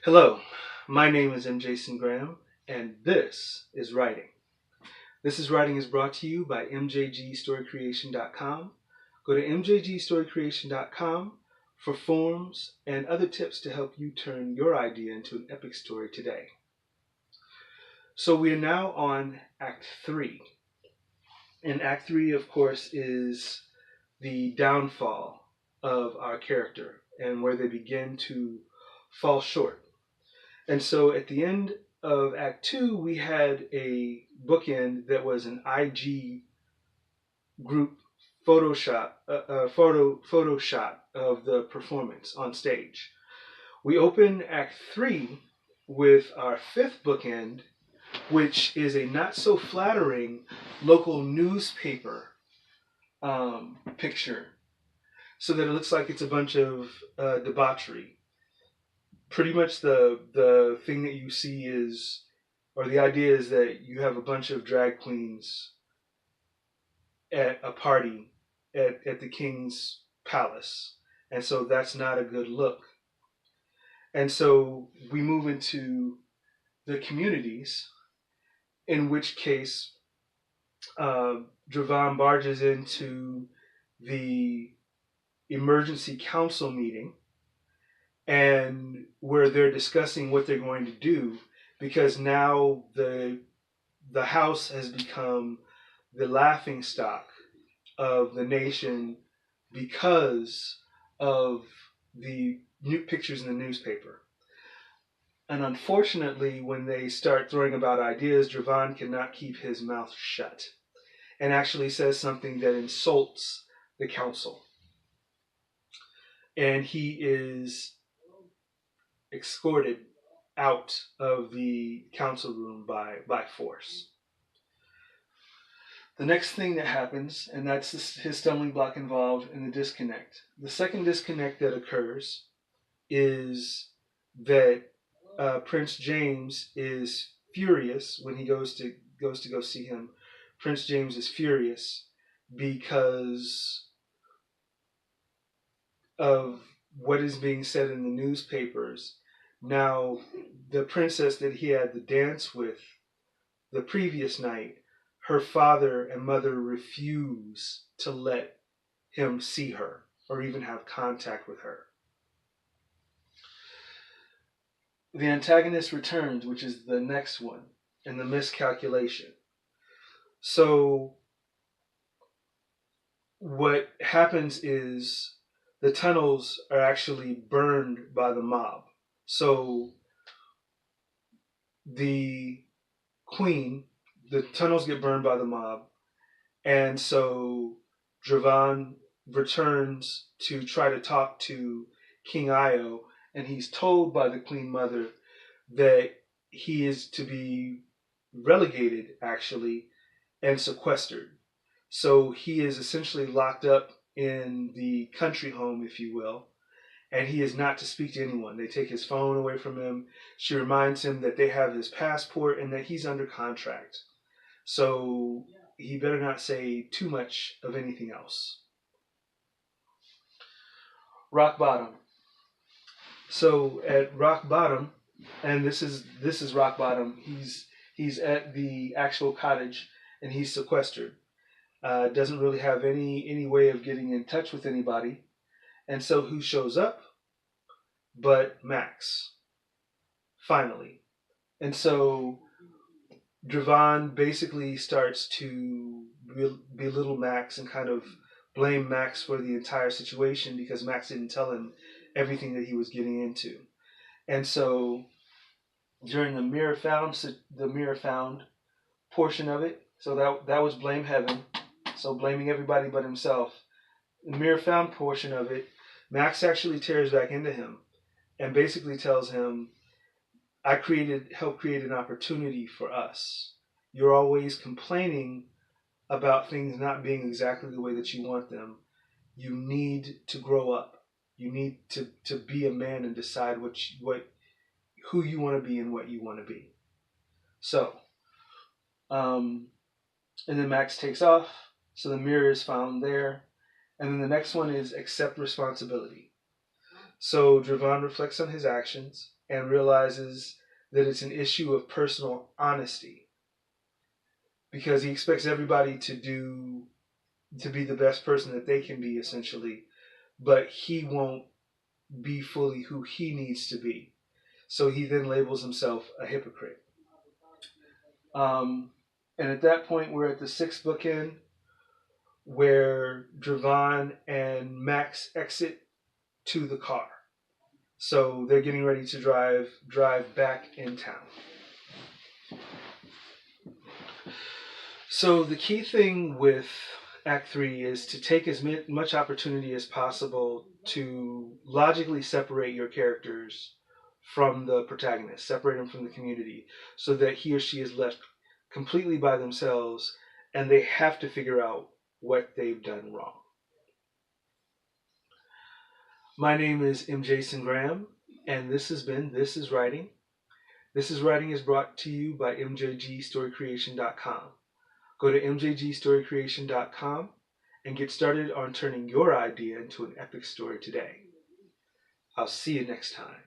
Hello, my name is M. Jason Graham, and this is Writing. This is Writing is brought to you by mjgstorycreation.com. Go to mjgstorycreation.com for forms and other tips to help you turn your idea into an epic story today. So we are now on Act 3. And Act 3, of course, is the downfall of our character and where they begin to fall short. And so at the end of Act 2, we had a bookend that was an IG group photo shot of the performance on stage. We open Act 3 with our fifth bookend, which is a not so flattering local newspaper picture, so that it looks like it's a bunch of debauchery. Pretty much the thing that you see is, or the idea is that you have a bunch of drag queens at a party at the king's palace. And so that's not a good look. And so we move into the communities, in which case Dravon barges into the emergency council meeting, and where they're discussing what they're going to do, because now the house has become the laughing stock of the nation because of the new pictures in the newspaper. And unfortunately, when they start throwing about ideas, Dravon cannot keep his mouth shut and actually says something that insults the council. And he is escorted out of the council room by force. The next thing that happens, and that's his stumbling block involved in the disconnect. The second disconnect that occurs is that Prince James is furious when he goes to go see him. Prince James is furious because of what is being said in the newspapers. Now, the princess that he had the dance with the previous night, her father and mother refuse to let him see her or even have contact with her. The antagonist returns, which is the next one, and the miscalculation. So what happens is the tunnels are actually burned by the mob. So the tunnels get burned by the mob, and so Dravon returns to try to talk to King Io, and he's told by the Queen Mother that he is to be relegated, actually, and sequestered. So he is essentially locked up in the country home, if you will, and he is not to speak to anyone. They take his phone away from him. She reminds him that they have his passport and that he's under contract. So he better not say too much of anything else. Rock bottom. So at rock bottom, and this is rock bottom. He's at the actual cottage and he's sequestered. Doesn't really have any way of getting in touch with anybody. And so who shows up but Max, finally. And so Dravon basically starts to belittle Max and kind of blame Max for the entire situation because Max didn't tell him everything that he was getting into. And so during the mirror found portion of it, so that was blame heaven, so blaming everybody but himself. The mirror found portion of it, Max actually tears back into him and basically tells him, I helped create an opportunity for us. You're always complaining about things not being exactly the way that you want them. You need to grow up. You need to be a man and decide who you want to be and what you want to be. So, and then Max takes off. So the mirror is found there. And then the next one is accept responsibility. So Dravon reflects on his actions and realizes that it's an issue of personal honesty, because he expects everybody to be the best person that they can be, essentially, but he won't be fully who he needs to be. So he then labels himself a hypocrite. And at that point, we're at the sixth bookend where Dravon and Max exit to the car. So they're getting ready to drive back in town. So the key thing with Act 3 is to take as much opportunity as possible to logically separate your characters from the protagonist, separate them from the community, so that he or she is left completely by themselves and they have to figure out what they've done wrong. My name is M. Jason Graham, and this has been This Is Writing. This Is Writing is brought to you by mjgstorycreation.com. Go to mjgstorycreation.com and get started on turning your idea into an epic story today. I'll see you next time.